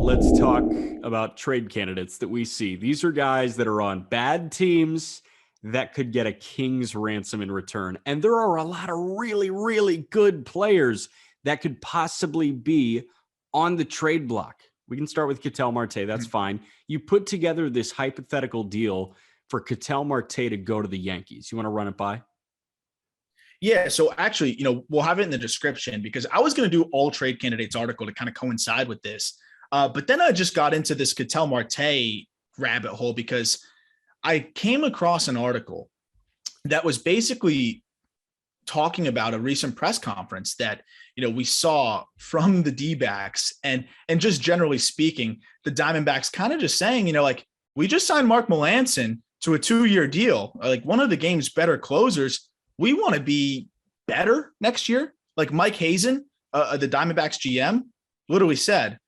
let's talk about trade candidates that we see. These are guys that are on bad teams that could get a king's ransom in return. And there are a lot of really, really good players that could possibly be on the trade block. We can start with Ketel Marte. That's fine. You put together this hypothetical deal for Ketel Marte to go to the Yankees. You want to run it by? Yeah. So actually, we'll have it in the description because I was going to do all trade candidates article to kind of coincide with this. But then I just got into this Ketel Marte rabbit hole because I came across an article that was basically talking about a recent press conference that, we saw from the D-backs and just generally speaking, the Diamondbacks kind of just saying, we just signed Mark Melancon to a 2-year deal, like one of the game's better closers. We want to be better next year. Like Mike Hazen, the Diamondbacks GM, literally said,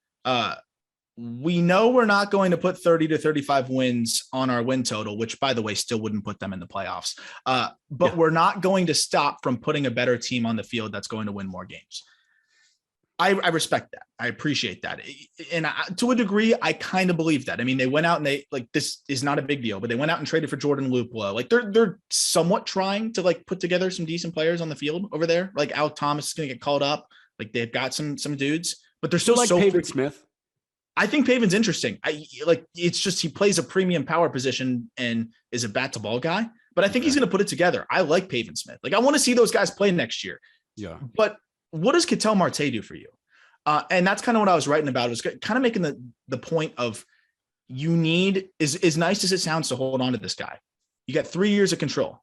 we know we're not going to put 30 to 35 wins on our win total, which, by the way, still wouldn't put them in the playoffs. But we're not going to stop from putting a better team on the field that's going to win more games. I respect that. I appreciate that. And to a degree, I kind of believe that. I mean, they went out and this is not a big deal, but they went out and traded for Jordan Luplow. Like they're somewhat trying to put together some decent players on the field over there. Like Al Thomas is going to get called up. Like they've got some dudes, but they're still like Pavin Smith. I think Pavin's interesting. It's just he plays a premium power position and is a bat to ball guy, but I think he's going to put it together. I like Pavin Smith. I want to see those guys play next year. Yeah. But what does Ketel Marte do for you? And that's kind of what I was writing about. It was kind of making the point of you need as nice as it sounds to hold on to this guy. You got 3 years of control,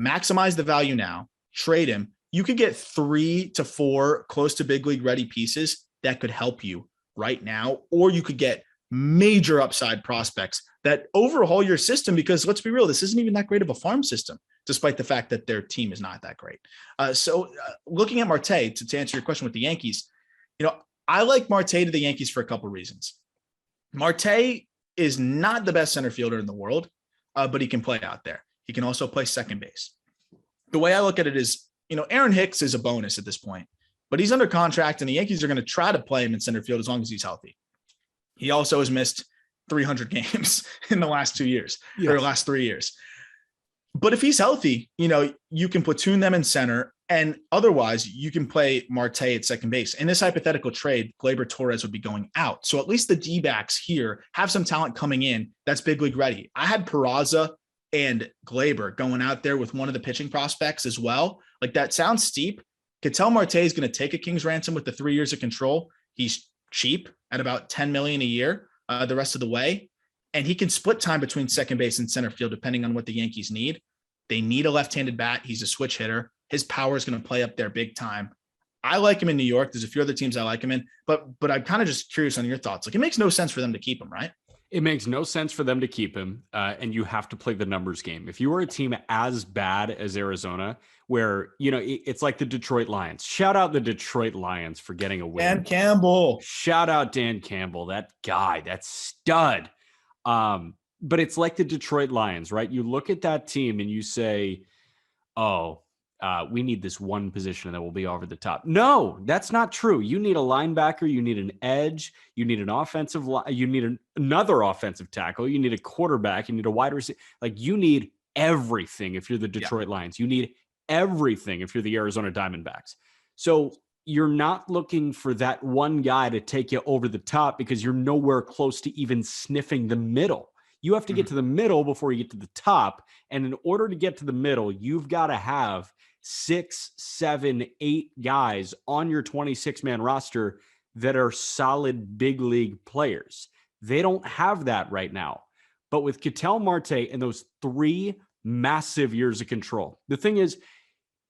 maximize the value now, trade him. You could get 3 to 4 close to big league ready pieces that could help you right now, or you could get major upside prospects that overhaul your system, because let's be real, this isn't even that great of a farm system, despite the fact that their team is not that great. So looking at Marte, to answer your question with the Yankees, I like Marte to the Yankees for a couple of reasons. Marte is not the best center fielder in the world, but he can play out there. He can also play second base. The way I look at it is, Aaron Hicks is a bonus at this point, but he's under contract and the Yankees are going to try to play him in center field as long as he's healthy. He also has missed 300 games in the last 2 years, or last 3 years. But if he's healthy, you can platoon them in center, and otherwise you can play Marte at second base. In this hypothetical trade, Gleyber Torres would be going out. So at least the D-backs here have some talent coming in that's big league ready. I had Peraza and Gleyber going out there with one of the pitching prospects as well. Like, that sounds steep. Ketel Marte is going to take a king's ransom with the 3 years of control. He's cheap at about $10 million a year the rest of the way. And he can split time between second base and center field, depending on what the Yankees need. They need a left-handed bat. He's a switch hitter. His power is going to play up there big time. I like him in New York. There's a few other teams I like him in, but I'm kind of just curious on your thoughts. Like, it makes no sense for them to keep him, right? It makes no sense for them to keep him, and you have to play the numbers game. If you were a team as bad as Arizona, where, it's like the Detroit Lions. Shout out the Detroit Lions for getting a win. Dan Campbell. Shout out Dan Campbell, that guy, that stud. But it's like the Detroit Lions, right? You look at that team and you say, we need this one position that will be over the top. No, that's not true. You need a linebacker. You need an edge. You need an offensive line. You need another offensive tackle. You need a quarterback. You need a wide receiver. Like, you need everything if you're the Detroit Lions. You need everything if you're the Arizona Diamondbacks. So you're not looking for that one guy to take you over the top because you're nowhere close to even sniffing the middle. You have to get to the middle before you get to the top. And in order to get to the middle, you've got to have 6, 7, 8 guys on your 26-man roster that are solid big league players. They don't have that right now. But with Ketel Marte and those 3 massive years of control, the thing is,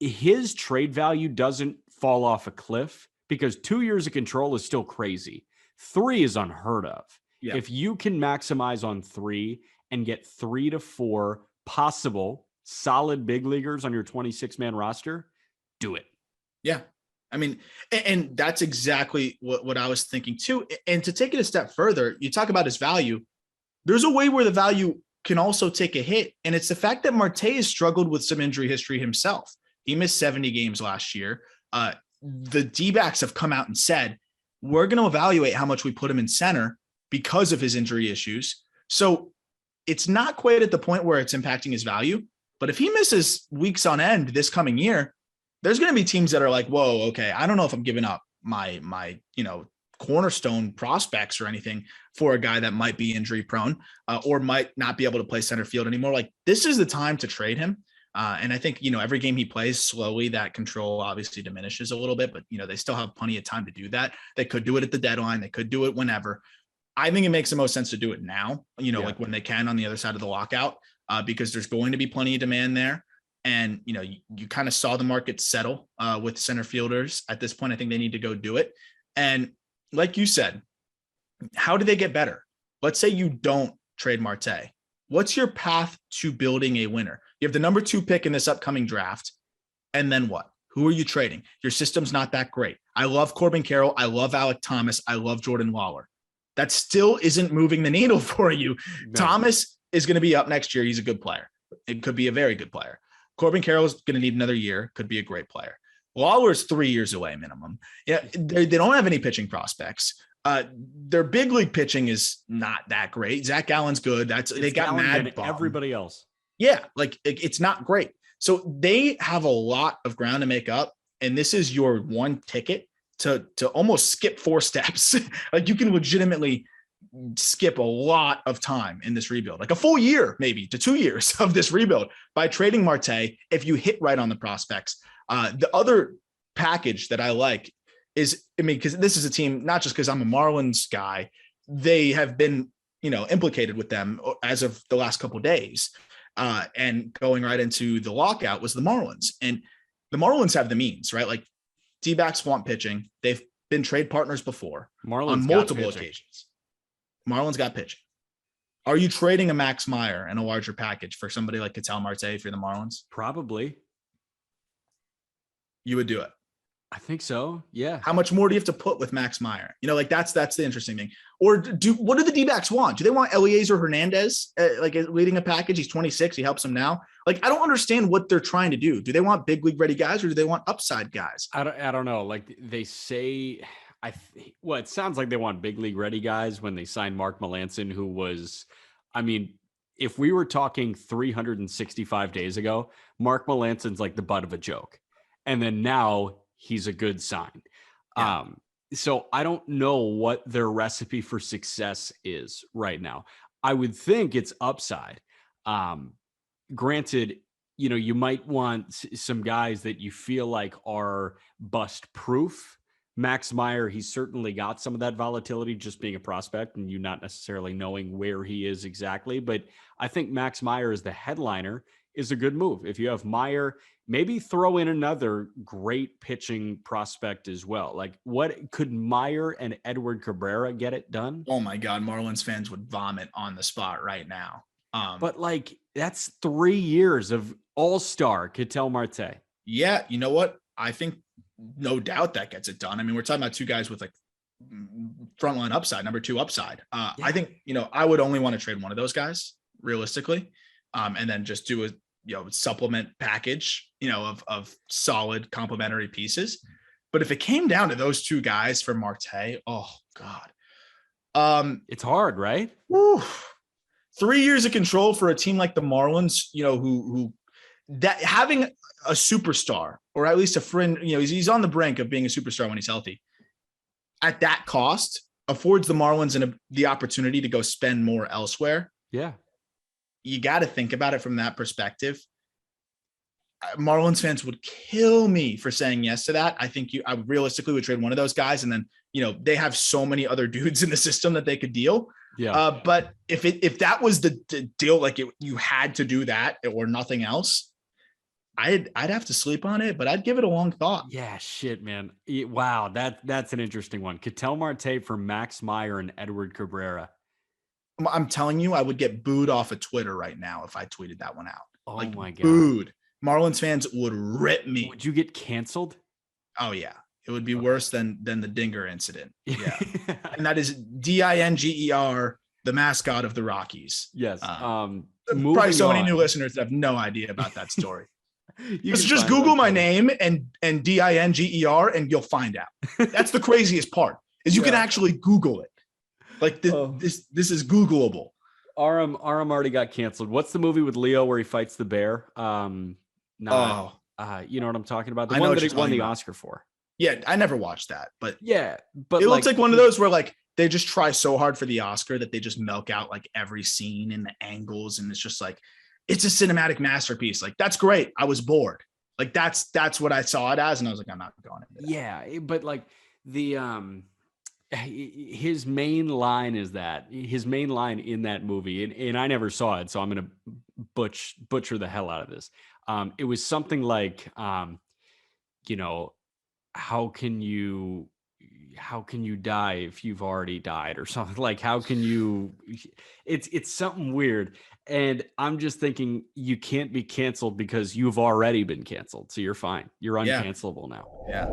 his trade value doesn't fall off a cliff because 2 years of control is still crazy. 3 is unheard of. Yeah. If you can maximize on 3 and get 3 to 4 possible solid big leaguers on your 26-man roster, do it. Yeah. I mean, and that's exactly what I was thinking too. And to take it a step further, you talk about his value. There's a way where the value can also take a hit. And it's the fact that Marte has struggled with some injury history himself. He missed 70 games last year. The D-backs have come out and said, we're going to evaluate how much we put him in center because of his injury issues. So it's not quite at the point where it's impacting his value. But if he misses weeks on end this coming year, there's going to be teams that are like, whoa, okay, I don't know if I'm giving up my cornerstone prospects or anything for a guy that might be injury prone or might not be able to play center field anymore. Like, this is the time to trade him. And I think, every game he plays, slowly that control obviously diminishes a little bit, but they still have plenty of time to do that. They could do it at the deadline. They could do it whenever. I think it makes the most sense to do it now, like when they can on the other side of the lockout, because there's going to be plenty of demand there. And, you kind of saw the market settle with center fielders at this point. I think they need to go do it. And like you said, how do they get better? Let's say you don't trade Marte. What's your path to building a winner? You have the number 2 pick in this upcoming draft. And then what? Who are you trading? Your system's not that great. I love Corbin Carroll. I love Alec Thomas. I love Jordan Lawler. That still isn't moving the needle for you. No. Thomas is going to be up next year. He's a good player. It could be a very good player. Corbin Carroll is going to need another year. Could be a great player. Lawler's 3 years away minimum. Yeah, they don't have any pitching prospects. Their big league pitching is not that great. Zach Gallen's good. They got mad. Everybody else. Yeah, like it's not great. So they have a lot of ground to make up, and this is your one ticket to almost skip 4 steps. Like, you can legitimately skip a lot of time in this rebuild, like a full year, maybe to 2 years of this rebuild by trading Marte if you hit right on the prospects. The other package that I like is, because this is a team, not just because I'm a Marlins guy, they have been, implicated with them as of the last couple of days. And going right into the lockout was the Marlins. And the Marlins have the means, right? Like, D-backs want pitching. They've been trade partners before on multiple occasions. Marlins got pitching. Are you trading a Max Meyer and a larger package for somebody like Ketel Marte if you're the Marlins? Probably. You would do it. I think so. Yeah. How much more do you have to put with Max Meyer? That's the interesting thing. Or what do the D-backs want? Do they want Eliezer Hernandez leading a package? He's 26. He helps them now. I don't understand what they're trying to do. Do they want big league ready guys, or do they want upside guys? I don't know. Like they say, it sounds like they want big league ready guys when they signed Mark Melancon, who was, if we were talking 365 days ago, Mark Melancon's like the butt of a joke. And then now he's a good sign. Yeah. So I don't know what their recipe for success is right now. I would think it's upside. Granted, you might want some guys that you feel like are bust proof. Max Meyer, he's certainly got some of that volatility just being a prospect and you not necessarily knowing where he is exactly. But I think Max Meyer as the headliner is a good move. If you have Meyer, maybe throw in another great pitching prospect as well. Like, what could Meyer and Edward Cabrera get it done? Oh my God, Marlins fans would vomit on the spot right now. But that's 3 years of all-star Ketel Marte. Yeah, you know what? I think no doubt that gets it done. We're talking about 2 guys with frontline upside, number 2 upside. Yeah. I think, I would only want to trade one of those guys realistically. And then just do a supplement package, of solid complementary pieces. But if it came down to those 2 guys for Marte, oh God. It's hard, right? Whew. 3 years of control for a team like the Marlins, who that having a superstar, or at least a friend, he's on the brink of being a superstar when he's healthy, at that cost affords the Marlins the opportunity to go spend more elsewhere. Yeah. You got to think about it from that perspective. Marlins fans would kill me for saying yes to that. I think I realistically would trade one of those guys. And then, they have so many other dudes in the system that they could deal. Yeah. But if that was the deal, you had to do that or nothing else, I'd have to sleep on it, but I'd give it a long thought. Yeah, shit, man. Wow. That's an interesting one. Ketel Marte for Max Meyer and Edward Cabrera. I'm telling you, I would get booed off of Twitter right now if I tweeted that one out. Oh my God. Booed. Marlins fans would rip me. Would you get canceled? Oh yeah. It would be worse than the Dinger incident. Yeah. And that is Dinger, the mascot of the Rockies. Yes. Probably so many new listeners that have no idea about that story. Just Google my name and Dinger and you'll find out. That's the craziest part. is you can actually Google it. Like this is Googleable. Aram already got canceled. What's the movie with Leo where he fights the bear? You know what I'm talking about? The one that he won the Oscar for. Yeah, I never watched that, but but it looks like one of those where like they just try so hard for the Oscar that they just milk out like every scene and the angles, and it's just like it's a cinematic masterpiece. Like that's great. I was bored. Like that's what I saw it as, and I was like, I'm not going into that. Yeah, but like the his main line in that movie, and I never saw it, so I'm gonna butcher the hell out of this. It was something like, you know, how can you die if you've already died, or something like how can you? It's something weird, and I'm just thinking you can't be canceled because you've already been canceled, so you're fine. You're uncancelable now. Yeah.